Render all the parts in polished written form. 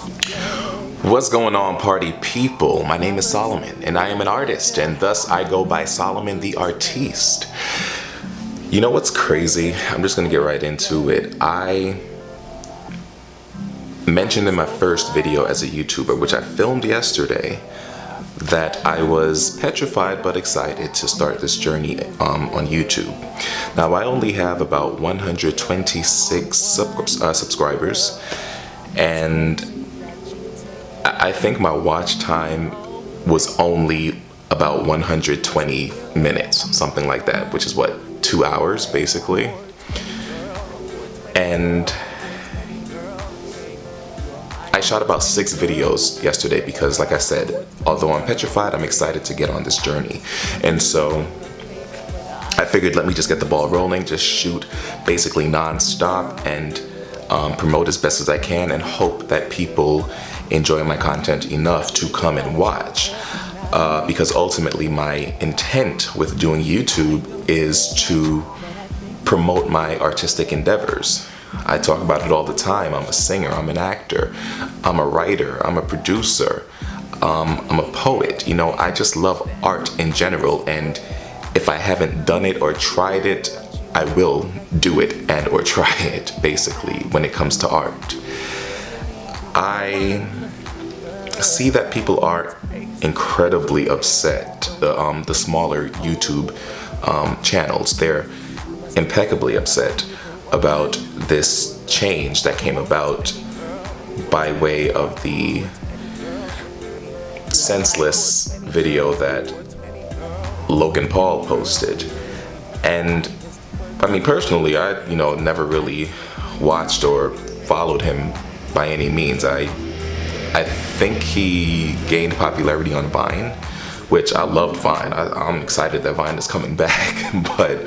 What's going on, party people? My name is Solomon, and I am an artist, and thus I go by Solomon the Artiste. You know what's crazy? I'm just gonna get right into it. I mentioned in my first video as a YouTuber, which I filmed yesterday, that I was petrified but excited to start this journey on YouTube. Now, I only have about 126 subscribers, and I think my watch time was only about 120 minutes, something like that, which is what, 2 hours basically. And I shot about 6 videos yesterday because, like I said, although I'm petrified, I'm excited to get on this journey. And so I figured, let me just get the ball rolling, just shoot basically non-stop and promote as best as I can and hope that people enjoy my content enough to come and watch. Because ultimately my intent with doing YouTube is to promote my artistic endeavors. I talk about it all the time. I'm a singer, I'm an actor, I'm a writer, I'm a producer, I'm a poet. You know, I just love art in general, and if I haven't done it or tried it, I will do it and or try it, basically, when it comes to art. I see that people are incredibly upset, the smaller YouTube channels. They're impeccably upset about this change that came about by way of the senseless video that Logan Paul posted. And I mean, personally, I never really watched or followed him by any means. I think he gained popularity on Vine, which I loved Vine. I'm excited that Vine is coming back, but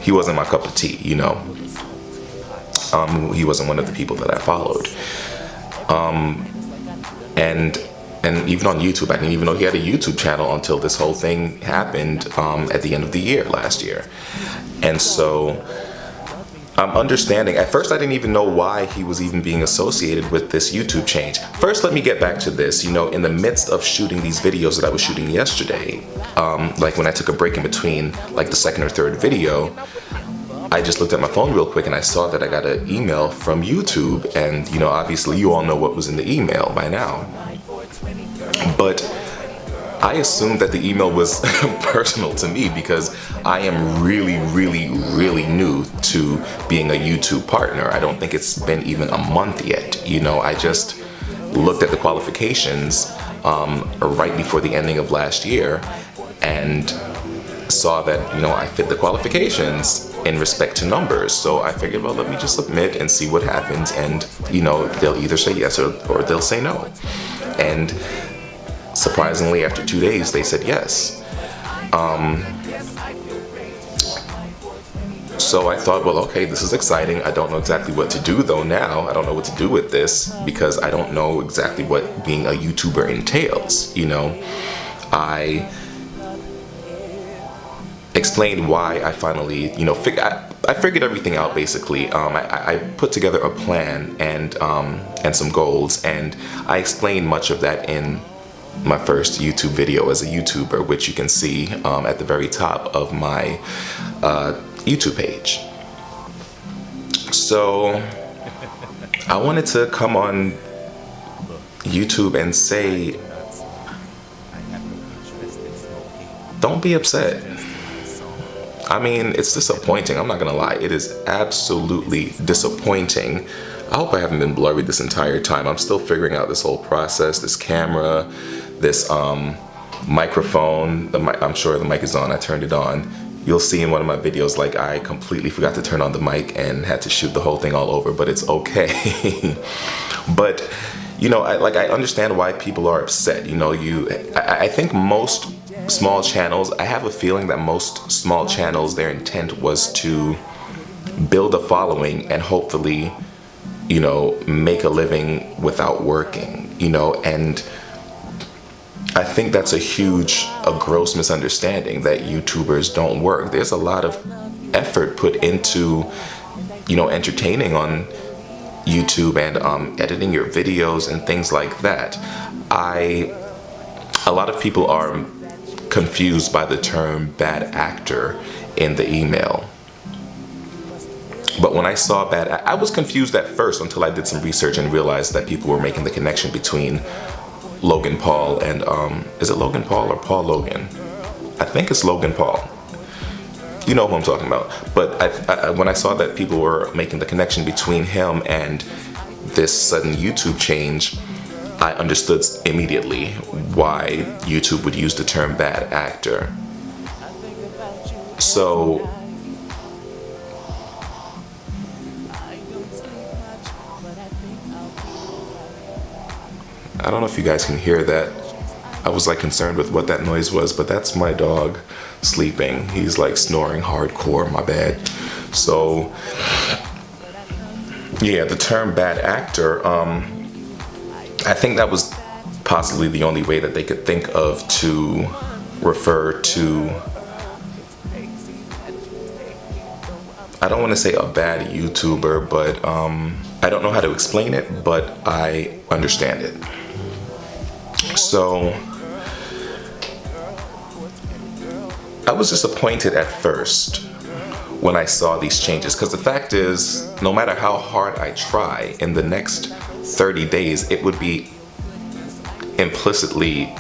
he wasn't my cup of tea, you know. He wasn't one of the people that I followed. And even on YouTube, I didn't even know he had a YouTube channel until this whole thing happened at the end of the year, last year. And so I'm understanding. At first, I didn't even know why he was even being associated with this YouTube change. First, let me get back to this. You know, in the midst of shooting these videos that I was shooting yesterday, like when I took a break in between, like the second or third video, I just looked at my phone real quick and I saw that I got an email from YouTube. And, you know, obviously you all know what was in the email by now. But I assumed that the email was personal to me because I am really, really, really new to being a YouTube partner. I don't think it's been even a month yet. You know, I just looked at the qualifications right before the ending of last year and saw that, you know, I fit the qualifications in respect to numbers. So I figured, well, let me just submit and see what happens. And, you know, they'll either say yes or they'll say no. And surprisingly, after 2 days, they said yes. So I thought, well, okay, this is exciting. I don't know exactly what to do though now. I don't know what to do with this because I don't know exactly what being a YouTuber entails. You know, I explained why I finally, you know, I figured everything out basically. I put together a plan and some goals, and I explained much of that in my first YouTube video as a YouTuber, which you can see at the very top of my YouTube page. So I wanted to come on YouTube and say, don't be upset. I mean, it's disappointing. I'm not gonna lie. It is absolutely disappointing. I hope I haven't been blurry this entire time. I'm still figuring out this whole process, this camera, this microphone. I'm sure the mic is on. I turned it on. You'll see in one of my videos, like, I completely forgot to turn on the mic and had to shoot the whole thing all over, but it's okay. But, you know, I understand why people are upset. You know, I think most small channels, I have a feeling that most small channels, their intent was to build a following and hopefully, you know, make a living without working, you know. And I think that's a gross misunderstanding, that YouTubers don't work. There's a lot of effort put into, you know, entertaining on YouTube and editing your videos and things like that. A lot of people are confused by the term bad actor in the email. But when I saw I was confused at first until I did some research and realized that people were making the connection between Logan Paul and, is it Logan Paul or Paul Logan? I think it's Logan Paul. You know who I'm talking about. But when I saw that people were making the connection between him and this sudden YouTube change, I understood immediately why YouTube would use the term bad actor. So I don't know if you guys can hear that. I was like concerned with what that noise was, but that's my dog sleeping. He's like snoring hardcore, my bad. So yeah, the term bad actor, I think that was possibly the only way that they could think of to refer to, I don't want to say a bad YouTuber, but I don't know how to explain it, but I understand it. So I was disappointed at first when I saw these changes, because the fact is, no matter how hard I try, in the next 30 days, it would be implicitly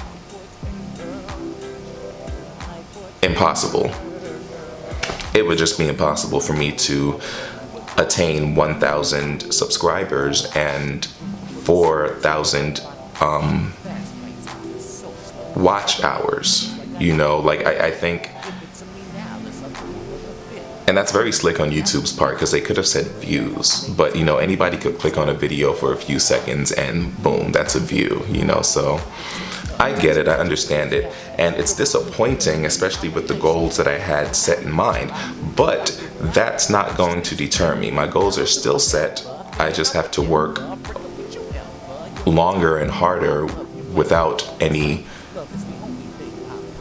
impossible. It would just be impossible for me to attain 1,000 subscribers and 4,000 watch hours. You know, like I think, and that's very slick on YouTube's part, because they could have said views, but you know, anybody could click on a video for a few seconds and boom, that's a view, you know. So I get it, I understand it, and it's disappointing, especially with the goals that I had set in mind, but that's not going to deter me. My goals are still set. I just have to work longer and harder without any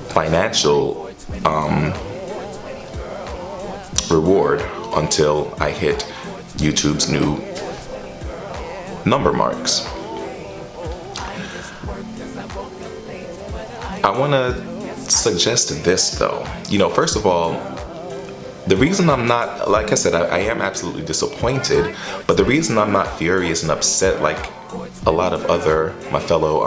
financial reward until I hit YouTube's new number marks. I want to suggest this though. You know, first of all, the reason I'm not, like I said, I am absolutely disappointed, but the reason I'm not furious and upset like a lot of my fellow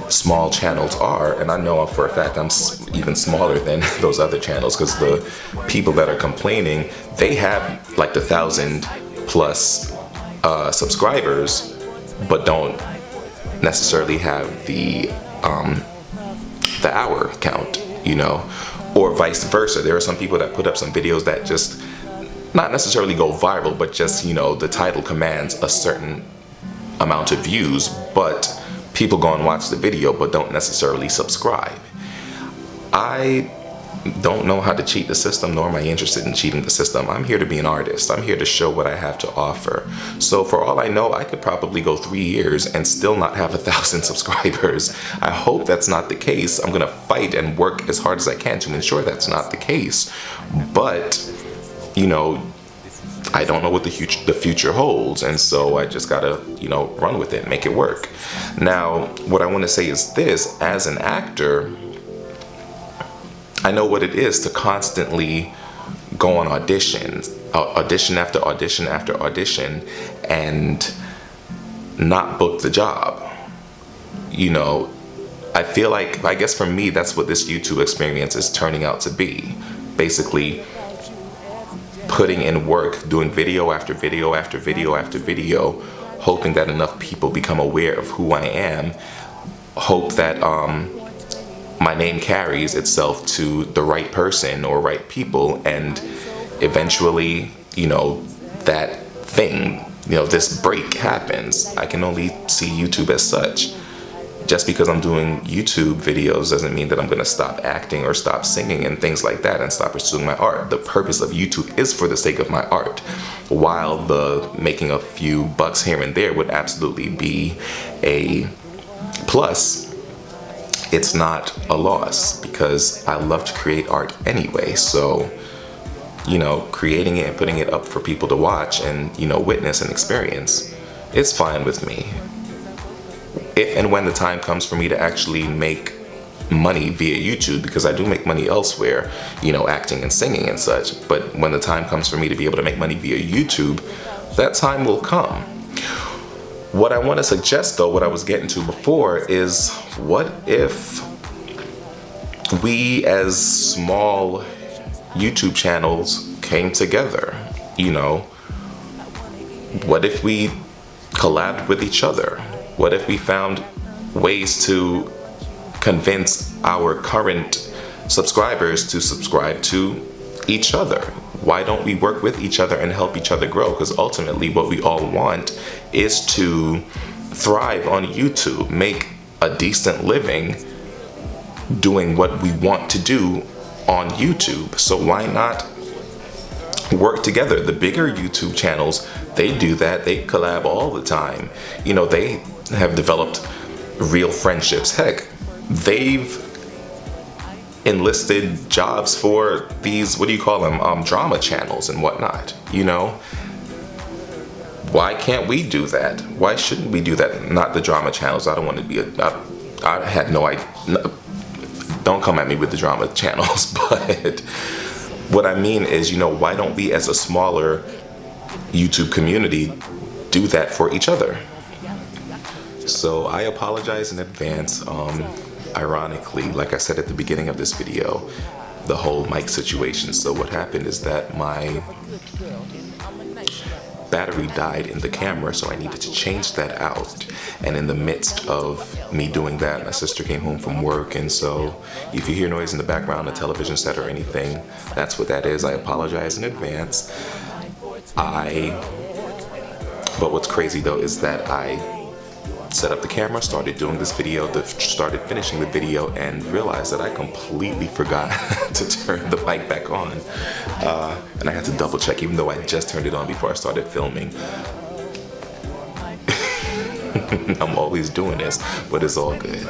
small channels are, and I know for a fact I'm even smaller than those other channels, because the people that are complaining, they have like the 1,000+ subscribers, but don't necessarily have the hour count, you know, or vice versa. There are some people that put up some videos that just not necessarily go viral, but just, you know, the title commands a certain amount of views, but people go and watch the video but don't necessarily subscribe. I don't know how to cheat the system, nor am I interested in cheating the system. I'm here to be an artist. I'm here to show what I have to offer. So for all I know, I could probably go 3 years and still not have 1,000 subscribers. I hope that's not the case. I'm gonna fight and work as hard as I can to ensure that's not the case. But, you know, I don't know what the future holds, and so I just gotta, you know, run with it, make it work. Now, what I want to say is this: as an actor, I know what it is to constantly go on auditions, audition after audition after audition, and not book the job. You know, I feel like, I guess for me, that's what this YouTube experience is turning out to be. Basically, putting in work, doing video after video after video after video, hoping that enough people become aware of who I am, hope that my name carries itself to the right person or right people, and eventually, you know, that thing, you know, this break happens. I can only see YouTube as such. Just because I'm doing YouTube videos doesn't mean that I'm gonna stop acting or stop singing and things like that and stop pursuing my art. The purpose of YouTube is for the sake of my art, while the making a few bucks here and there would absolutely be a plus. It's not a loss, because I love to create art anyway. So, you know, creating it and putting it up for people to watch and, you know, witness and experience, it's fine with me. If and when the time comes for me to actually make money via YouTube, because I do make money elsewhere, acting and singing and such, but when the time comes for me to be able to make money via YouTube, that time will come. What I want to suggest, though, what I was getting to before, is what if we as small YouTube channels came together? What if we collabed with each other? What if we found ways to convince our current subscribers to subscribe to each other? Why don't we work with each other and help each other grow? Because ultimately what we all want is to thrive on YouTube, make a decent living doing what we want to do on YouTube. So why not work together? The bigger YouTube channels, they do that. They collab all the time. They have developed real friendships. Heck, they've enlisted jobs for these, what do you call them, drama channels and whatnot. Why can't we do that? Why shouldn't we do that? Not the drama channels. I don't want to be I had no idea. Don't come at me with the drama channels. But what I mean is, why don't we as a smaller YouTube community do that for each other? So I apologize in advance. Ironically, like I said at the beginning of this video, the whole mic situation. So what happened is that my battery died in the camera, so I needed to change that out. And in the midst of me doing that, my sister came home from work, and so if you hear noise in the background, a television set or anything, that's what that is. I apologize in advance. But what's crazy though is that I set up the camera, started doing this video, started finishing the video, and realized that I completely forgot to turn the mic back on. And I had to double check, even though I just turned it on before I started filming. I'm always doing this, but it's all good.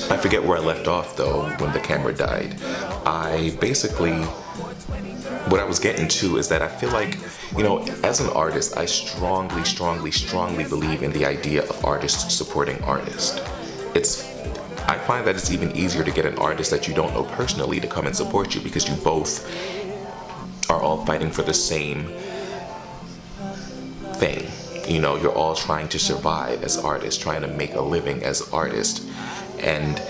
I forget where I left off though when the camera died. What I was getting to is that I feel like, as an artist, I strongly believe in the idea of artists supporting artists. I find that it's even easier to get an artist that you don't know personally to come and support you, because you both are all fighting for the same thing. You're all trying to survive as artists, trying to make a living as artists. And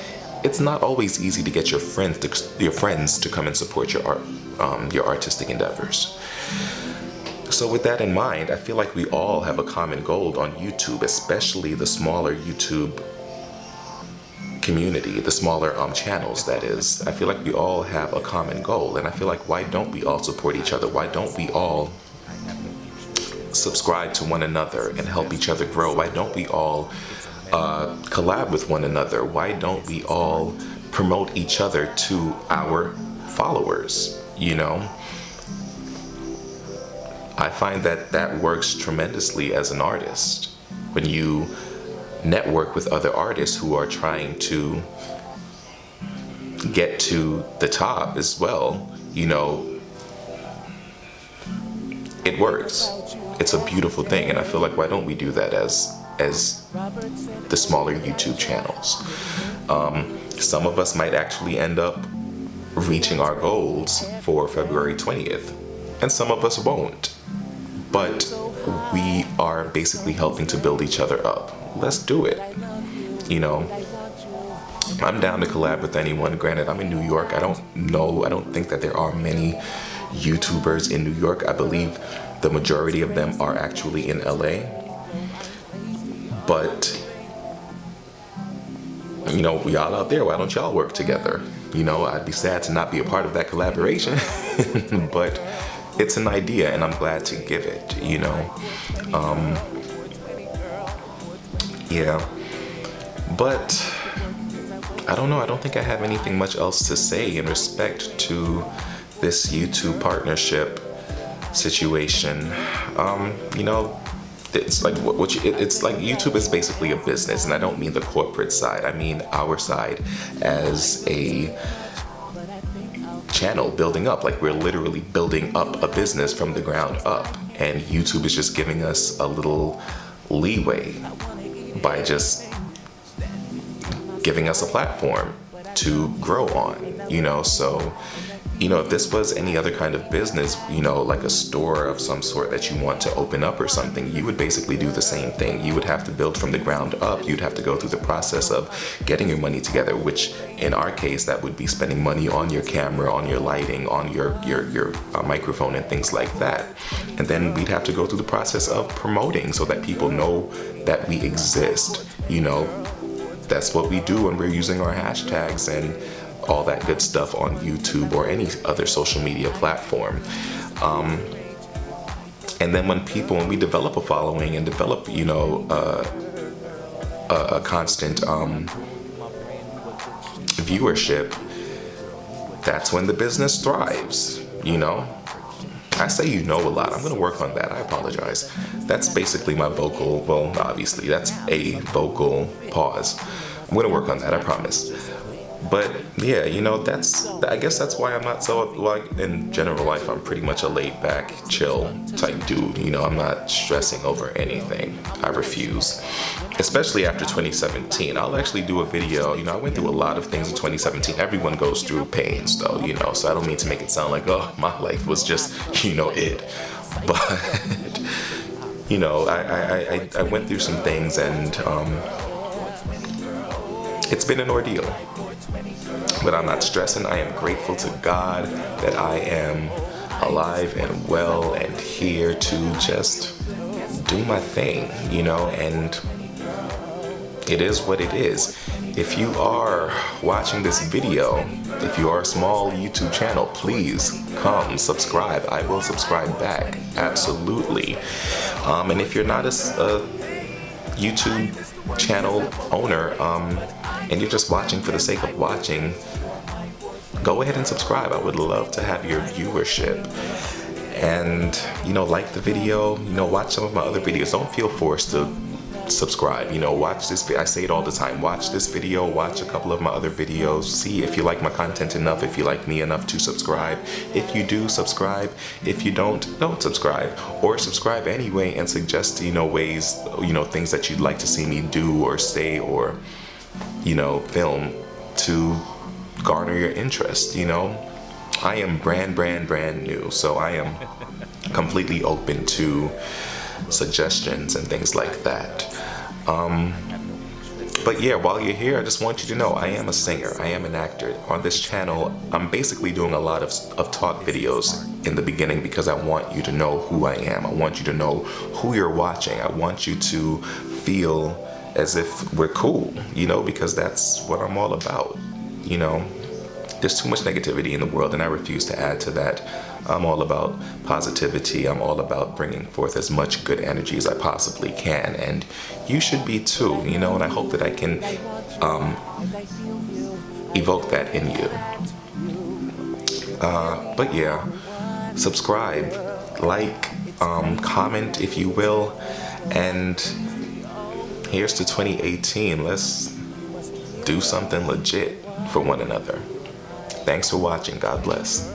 it's not always easy to get your friends to come and support your artistic endeavors. So with that in mind, I feel like we all have a common goal on YouTube, especially the smaller YouTube community, the smaller channels, that is. I feel like we all have a common goal, and I feel like, why don't we all support each other? Why don't we all subscribe to one another and help each other grow? Why don't we all collab with one another? Why don't we all promote each other to our followers? I find that works tremendously as an artist. When you network with other artists who are trying to get to the top as well, it works. It's a beautiful thing, and I feel like, why don't we do that as the smaller YouTube channels? Some of us might actually end up reaching our goals for February 20th, and some of us won't. But we are basically helping to build each other up. Let's do it. I'm down to collab with anyone. Granted, I'm in New York. I don't think that there are many YouTubers in New York. I believe the majority of them are actually in LA. But y'all out there, why don't y'all work together? I'd be sad to not be a part of that collaboration. But it's an idea, and I'm glad to give it, yeah. But I don't know. I don't think I have anything much else to say in respect to this YouTube partnership situation. It's like it's like YouTube is basically a business, and I don't mean the corporate side. I mean our side as a channel building up. Like, we're literally building up a business from the ground up, And YouTube is just giving us a little leeway by just giving us a platform to grow on, so if this was any other kind of business, like a store of some sort that you want to open up or something, you would basically do the same thing. You would have to build from the ground up. You'd have to go through the process of getting your money together, which in our case, that would be spending money on your camera, on your lighting, on your microphone and things like that. And then we'd have to go through the process of promoting so that people know that we exist. That's what we do when we're using our hashtags and all that good stuff on YouTube or any other social media platform. And then when we develop a following and develop, a constant viewership, that's when the business thrives, I say a lot. I'm going to work on that. I apologize. That's basically my vocal, obviously, that's a vocal pause. I'm going to work on that, I promise. But yeah, I guess that's why I'm not so, in general life, I'm pretty much a laid back, chill type dude. I'm not stressing over anything. I refuse. Especially after 2017. I'll actually do a video. I went through a lot of things in 2017. Everyone goes through pains though, so I don't mean to make it sound like, oh, my life was just, it. But, I went through some things and it's been an ordeal. But I'm not stressing. I am grateful to God that I am alive and well and here to just do my thing, and it is what it is. If you are watching this video, if you are a small YouTube channel, please come subscribe. I will subscribe back, absolutely. And if you're not a YouTube channel owner, and you're just watching for the sake of watching, go ahead and subscribe. I would love to have your viewership. And, like the video, watch some of my other videos. Don't feel forced to subscribe. Watch this. I say it all the time. Watch this video. Watch a couple of my other videos. See if you like my content enough. If you like me enough to subscribe. If you do, subscribe. If you don't subscribe. Or subscribe anyway and suggest, ways, things that you'd like to see me do or say or, film to garner your interest. I am brand new, so I am completely open to suggestions and things like that. But yeah, while you're here, I just want you to know I am a singer, I am an actor. On this channel, I'm basically doing a lot of talk videos in the beginning because I want you to know who I am. I want you to know who you're watching. I want you to feel as if we're cool, because that's what I'm all about. There's too much negativity in the world and I refuse to add to that. I'm all about positivity. I'm all about bringing forth as much good energy as I possibly can. And you should be too, and I hope that I can evoke that in you. But yeah, subscribe, like, comment if you will. And here's to 2018. Let's do something legit for one another. Thanks for watching. God bless.